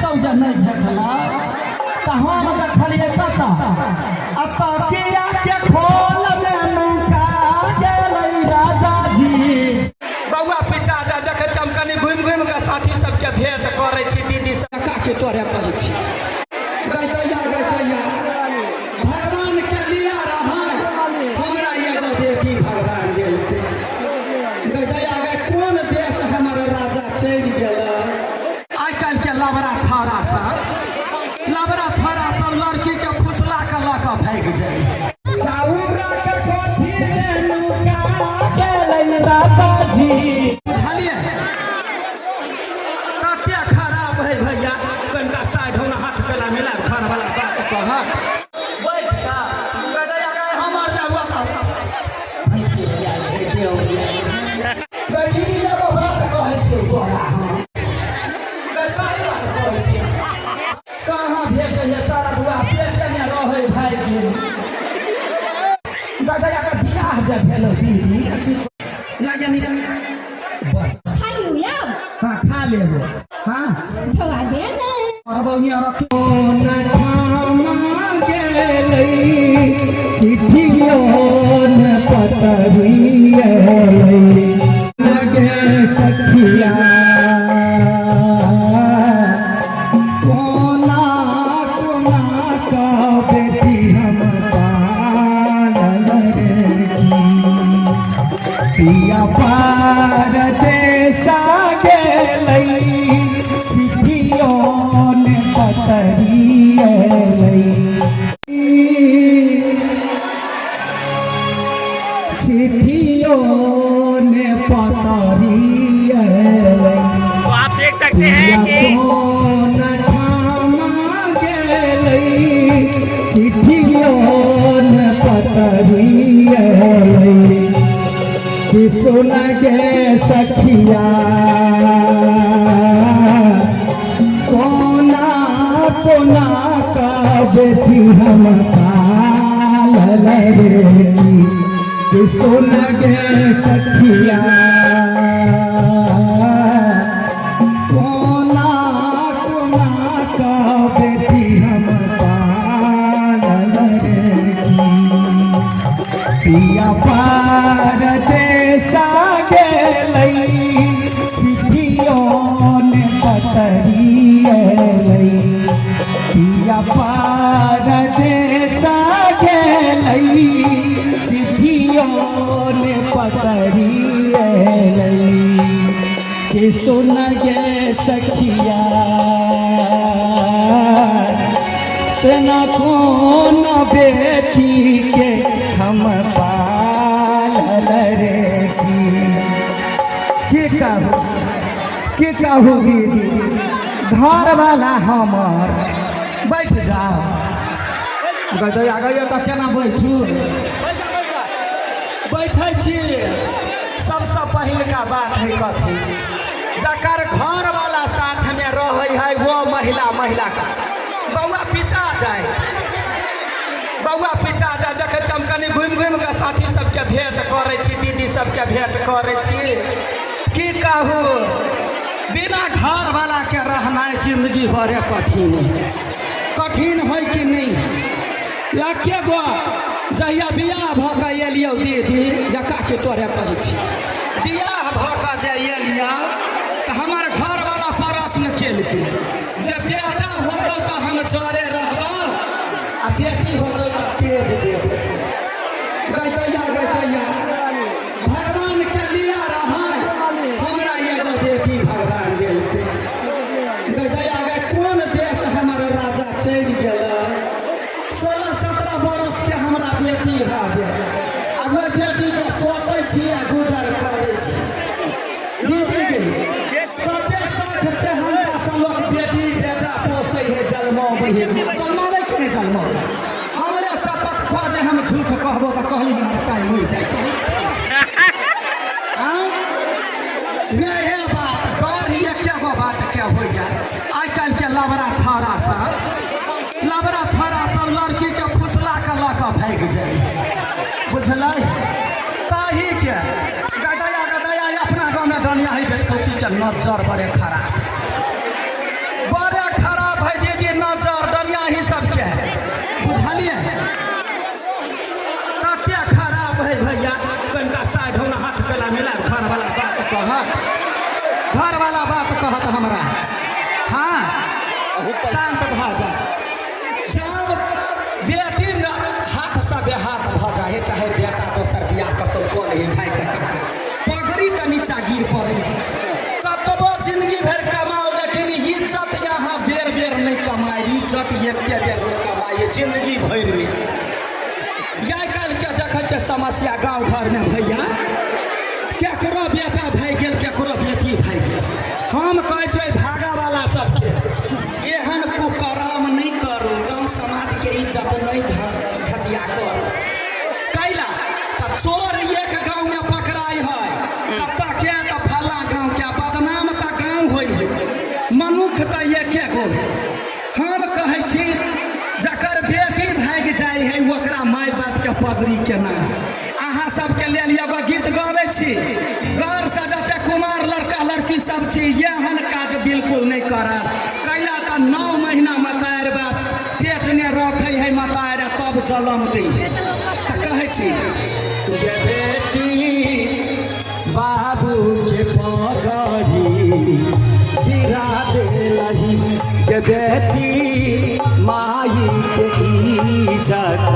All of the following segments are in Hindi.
तब जे नहीं भेटला तो हम देखलिए कता तकिया के खोल में नुका गेलै राजा जी। बउआ पिचा जा देखे छी हम कनी घुमि घुमि के साथी सबके भेंट करे छी दीदी सब का के तोरे कहै छी गैतैया भगवान के लिया रहै हमरा एगो बेटी भगवान देलकै गैतैया गे कोन देश हमर राजा चलि गेलै। आइ काल्हि के लबरा छौड़ा सब लड़की के फुसला के लऽ कऽ भागि जाय राजा जी बुझलिए कते खराब है भैया कनिका साइड हो हाथ पेला मिला घर वाला बात कहत बैठ का गदैया गए हमर जाबा भैंसी लिया है देव गदी जब बात कहै छै तोरा हम कैसाई बात कहै छै कहां भेट है सारा दुआ पेट में रहै भाई गेल गदैया के बियाह जे भेलो दीदी खा लिया हाँ खा लेबो हाँ भगा दे ना अब यहाँ रखो चिट्ठियों न पतरिया लगे सखिया कोना कोना का बेटी हम पिया पार देसा गेलै चिट्ठियों ने पतरिया चिट्ठियों ने पतरिया तो आप देख सकते हैं कि चिट्ठियों ने पतरिया सुन गे सखिया कोना कोना का बेटी हम काल रे सुन गे सखिया कोना कोना का बेटी हम काल रे पिया पार देसा गेलै चिट्ठियों ने पतरिया पिया पार देसा गेलै चिट्ठियों ने पतरिया के सुन गे सखिया तेना कौन बेटी के हम पाल रे की कहू दीदी घर वाला हमर बैठ जाओ गदैया गए तो केना बैठू बैठे छी सबसे पहिलका बात है कथी जकर घर वाला साथ में रहे है वो महिला का बउआ पिचा जाए देखे छी हम कनी घुमि घुमि के साथी सबके भेंट करे छी दीदी सबके भेंट करे छी की कहू बिना घर वाला के रहनाइ जिंदगी बड़े कठिन है कि नहीं। एके गो जहिया बियाह भऽ कऽ एलियौ दीदी जका के तोरे कहै छी बियाह भऽ कऽ जे एलियौ तऽ हमर घर वाला प्रश्न केलकै जे बेटा होतौ तऽ हम चोरे रहबौ आ बेटी होतौ तऽ तेज देबौ गैतैया भगवान के लिया रहै हमरा एगो बेटी भगवान देलकै गैतैया गे कोन देश हमर राजा चलि गेलै 16-17 बरस के हमरा बेटी है आ वो बेटी के पोसै छी आ गुजर करै छी दीदी गे कते शौक से हमरा सब लोग बेटी बेटा पोसै है जन्माबै कि नहीं जन्माबै हमरे शपथ खा जे हम झूठ कहबो तऽ कहली हम साई मरि जाइ छै यही बात डर ही एकेगो बात के हो जाए आइ काल्हि के लबरा छौड़ा सब लड़की के फुसला के लऽ कऽ भागि जाए बुझलै ताही के गदैया अपना गाँव में डनिया है बेटकोची के नजर बड़े खराब हमरा। हाँ शांत भ जा। जब बेटी न हाथ से बेहाथ भ जाए, चाहे बेटा दोसर बियाह कतौ कऽ ले भाई काका, पगड़ी के नीचा गिर पड़े। कतबो जिंदगी भर कमाओ, लेकिन इज्जत यहाँ बेर बेर नहीं कमाए। इज्जत एके बेर में कमाए जिंदगी भर में। आइ काल्हि के देखै छै समस्या गाँव घर में भैया, केकरो बेटा भाग गेल, केकरो बेटी भाग गेल। हम कहै छै भागा वाला सबके एहन कुकर्म नहीं करू, गाँव समाज के इज्जत नहीं धजिया करू। कैला तो चोर एक गाँव में पकड़ाई है, कतऽ के तो फला गाँव के, बदनाम तो गाँव होइ है, मनुख तो एके गो है। हम कहै छी जकर बेटी भाग जाए है ओकरा माय बाप के पगड़ी केना। अहाँ सबके लेल एगो गीत गाबै छी, घर से जते कुमार लड़का लड़की सब छी एहन काज बिल्कुल नहीं करब। कैला तो 9 महीना मताएर बाप पेट में रखे है मताएर, तब जन्म दै है। कहै छी गे बेटी बाबू के पगड़ी गिरा देलही, गे बेटी माई के इज्जत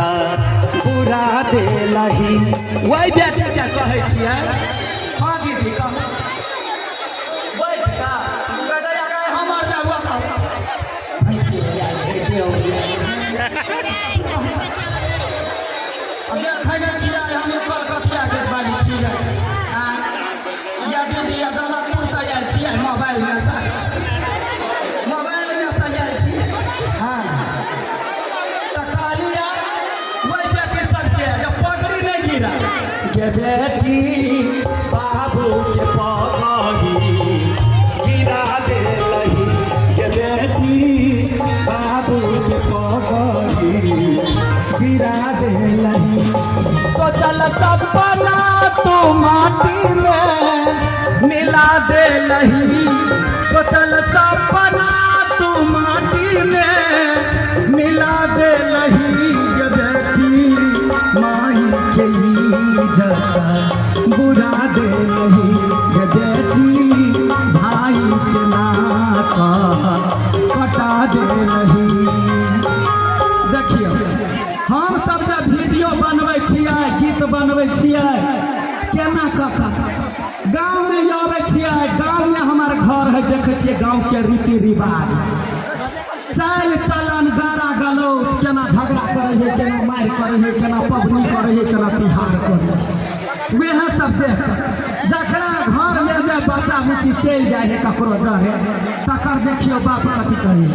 बुरा देलही। वही बेटी के कहै छियै। हाँ दीदी कह बैठ का हमर जाबुआ देखै छियै हम कलकतिया के बारी छियै। या दीदी या जनकपुर से आयल छियै, मोबाइल में से आयल छियै। हाँ तो कहलिया वही बेटी सबके जब पगड़ी नहीं गिरा, गे बेटी बाबू के पगड़ी गिरा देलही, गे बेटी बाबू के पगड़ी गिरा देलही। सोचल सपना तो माटी में मिला देलही, सोचल सपना तो माटी में मिला देलही, गे बेटी माई के इज्जत बुरा देलही, गे बेटी भाई के नाता कटा देलही। देखिए हम सब जब वीडियो बनबै छियै, गीत बनबै छियै, केना कऽ गाँव में आबै छियै। गाँव में हमार घर है, देखै छियै गाँव के रीति रिवाज, चाल चलन, गारा गलौज, केना झगड़ा करे है, केना मार करे है, केना पबनी करे है, केना तिहार करे है। वह सब देख जकरा घर में जे बच्चा बुच्ची चल जाए है ककरो जरे, तकर देखियो बाप कथी करे।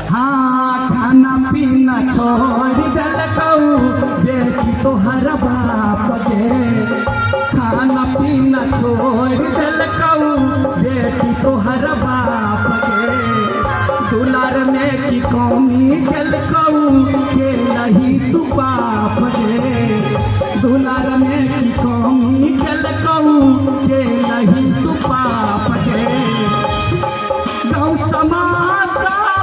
हाँ खाना पीना छोड़ देलकौ बेटी तोहर बाप के, खाना पीना छोड़ देलकौ बेटी तोहर बाप के। दुलार में की कमी केलकौ के नहीं तू बाप गे, दुलार में की कमी केलकौ के नहीं तू बाप गे। गाँव समाज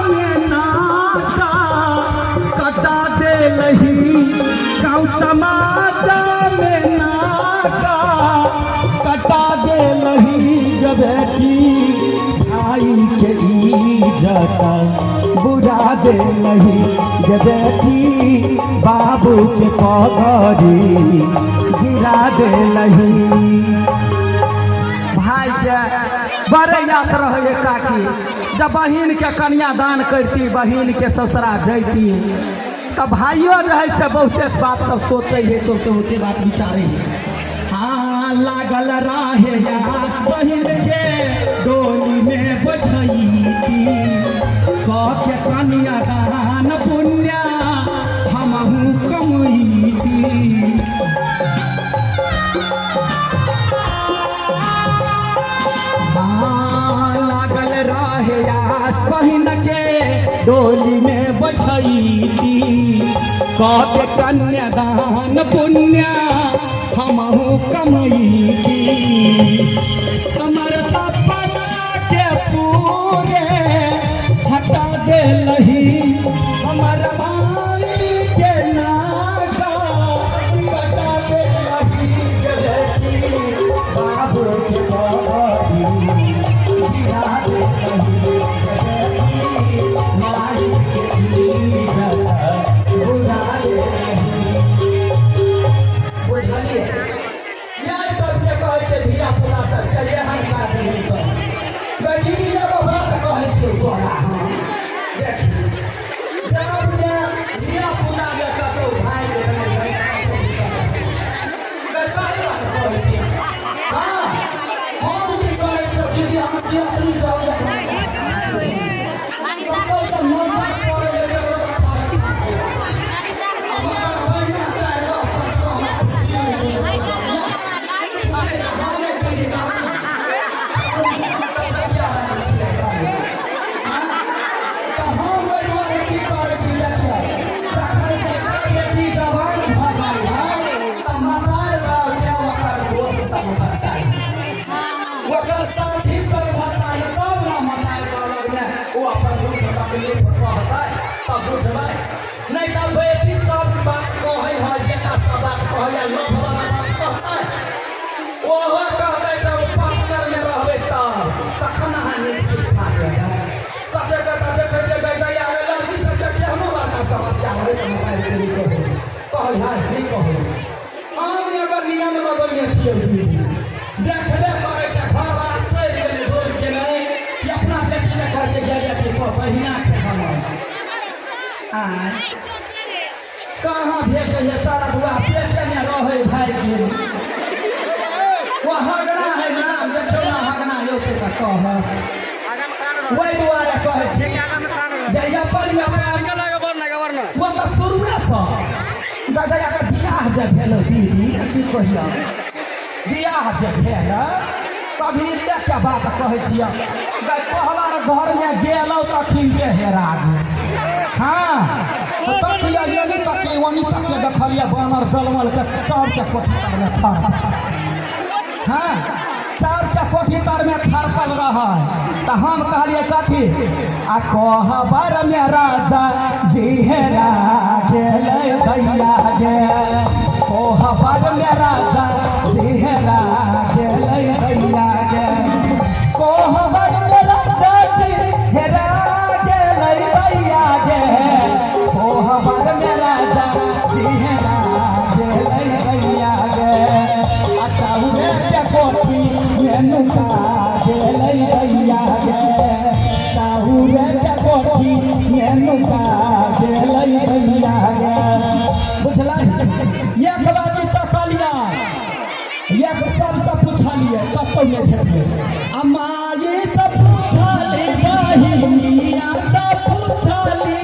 में नाता कटा देलही, गाँव समाज में नाता कटा देलही, गे बेटी भाई के इज्जत बुरा देलही, गे बेटी बाबू के पगड़ी गिरा देलही। भाई के बड़े यास रहे काकी, जब बहिन के कन्यादान करती, बहिन के ससुरा जैती, तब भाइयों जो है से बहुते बात सब सोचे है, सोचते होते बात विचारे है। हाँ लागल रहे यास बहिन के डोली में बैठती, के कन्यादान पुण्य हमहू कमैती। लागल रहे आस बहिन के डोली में बैठती, के कन्यादान पुण्य हमहू कमैती। हमर सपना के पूरे हटा देलही, हमर माई के नागा कटा देलही, गे बेटी बाबू के पगड़ी गिरा तकलीफ कहता तब बुझबै नहीं तो बेटी सब बात कहे है बेटा सब बात कहे लोभ वाला बात कहता ओहो कहते जब पार्टनर में रहबै तखन अहाँ नीक शिक्षा देबै कते कते देखै छै गैया लड़की सब के केहनो बड़का समस्या होइ त मोबाइल के कहै है नहीं कहै हम अगर नियम लगैने छियै देखबे करै छै घर बार चलि गेलै रोड के नहीं कि अपना बेटी ने कहै छै बेटी को पहिना छै हमर कहाँ भेटै है सारा बुआ पेटे में रहै भाई के वो हगना है नाम देखो ना हगना यो के कह वही दुआरे कहै छै जइया पर वो तो शुरुए से गया के बियाह जे भेल दीदी की कहिया बियाह जे भेल कभी एकटा बात कहै छियै कहला घर में गेलौ तखिन के हेरा गेल हाँ तकिया गेली तकिया ओनी तक देखलिए बानर जलमल के चार के कोठी तर में छाड़ हाँ चार के कोठी तर में छाड़ल रह तो हम कहलिए कथी आ कहबर में राजा जी हेरा गेलै भैया गे कहबर में राजा जी हेरा गेलै भैया गे कहबर में राजा जी हेरा गेलै भैया गे कहबर में राजा जी हेरा गेलै भैया गे अचाउरे के कोठी में नुका गेलै भैया गे साहुरे के कोठी में नुका गेलै भैया गे बुझलै एक बाजी तकलिया एक सबसे पूछलिए कतौ नहीं भेटलै अम्मा ये सब पूछली बहिनिया सब पूछली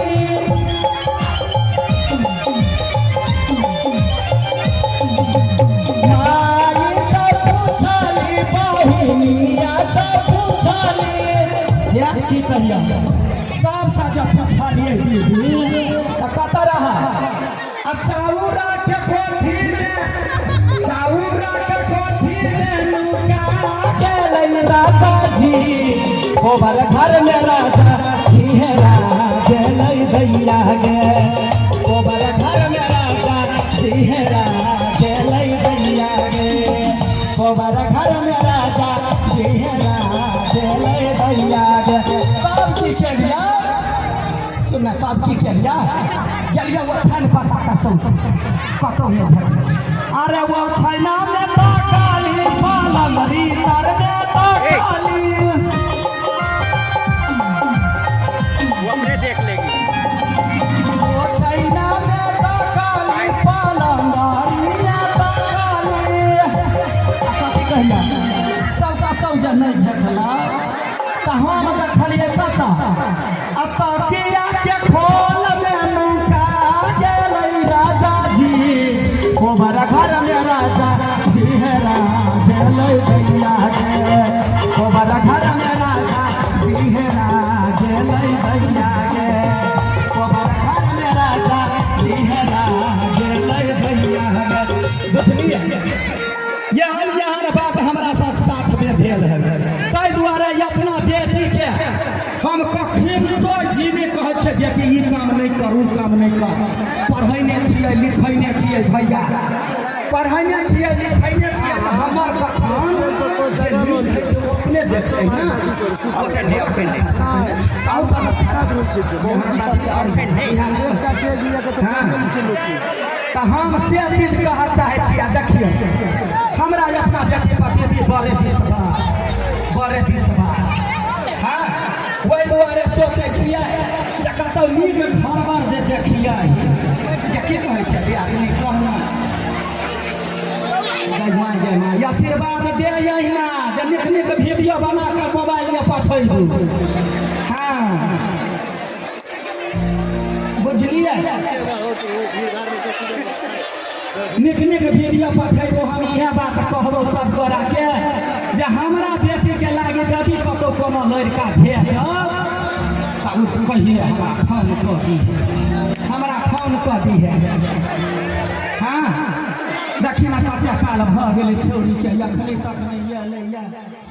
माई सब पूछली बहिनिया सब पूछली या की कहिया सब साजा पूछलिए दीदी कत रहा चाउरा के कोठी में नुका गेलै राजा जी गोबर घर में राजा जी हेरा गेलै भैया गे गोबर घर में राजा जी हेरा गेलै भैया गे गोबर घर में राजा जी हेरा गेलै भैया गे सब की केलिया सुना तब की केलिया गेलिया वो छान पता का सौंसे कतौ नहीं भेटलै अरे वो छैना में ताकाली पालमरी तर में ताकाली वो अपने देख लेगी वो छैना में ताकाली पालमरी में ताकाली कथी कहिया सब कतौ जे नहीं भेटला तऽ हम देखलिए कतऽ अतकिया के खोल में नुका गेलै राजा जी गोबर घर में राजा जी हेरा गेलै भैया गे गोबर घर में राजा जी हेरा गेलै भैया गे गोबर घर में राजा जी हेरा गेलै भैया गे बुझलिए यहाँ बात हमरा साथ में भेल है ताहि दुआरे अपना बेटी के हम कखन तो जीने कहै छै बेटी ई काम नहीं करू काम नहीं कर पढ़ैने छियै लिखैने छियै भैया पढ़ैने छियै लिखैने छियै तऽ हमर कखन जे नीक है से अपने देखै ना अपने नहीं अपने आउ पर खराब होइ छै अपने नहीं तऽ हम से चीज कहऽ चाहै छी आ देखियौ हमरा अपना बेटी पर दीदी बड़े विश्वास हाँ वही दुआरे सोचै छियै जे कतौ नीक घर बार जे देखियै की कहै छै दियादनी कहना जय माँ आशीर्वाद दे अहिना जे नीक नीक वीडियो बना कऽ मोबाइल में पठेबू हाँ बुझलिए नीक नीक वीडियो पठेबू हम इएह बात कहबो सब गोरा के जे हमरा बेटी के लागे यदि कतौ कोनो लड़का भेट तऽ कहिए हमरा फोन कऽ दी है हाँ देखिए ना कते काल भऽ गेलै छौरी के अखनी तक नहीं एलै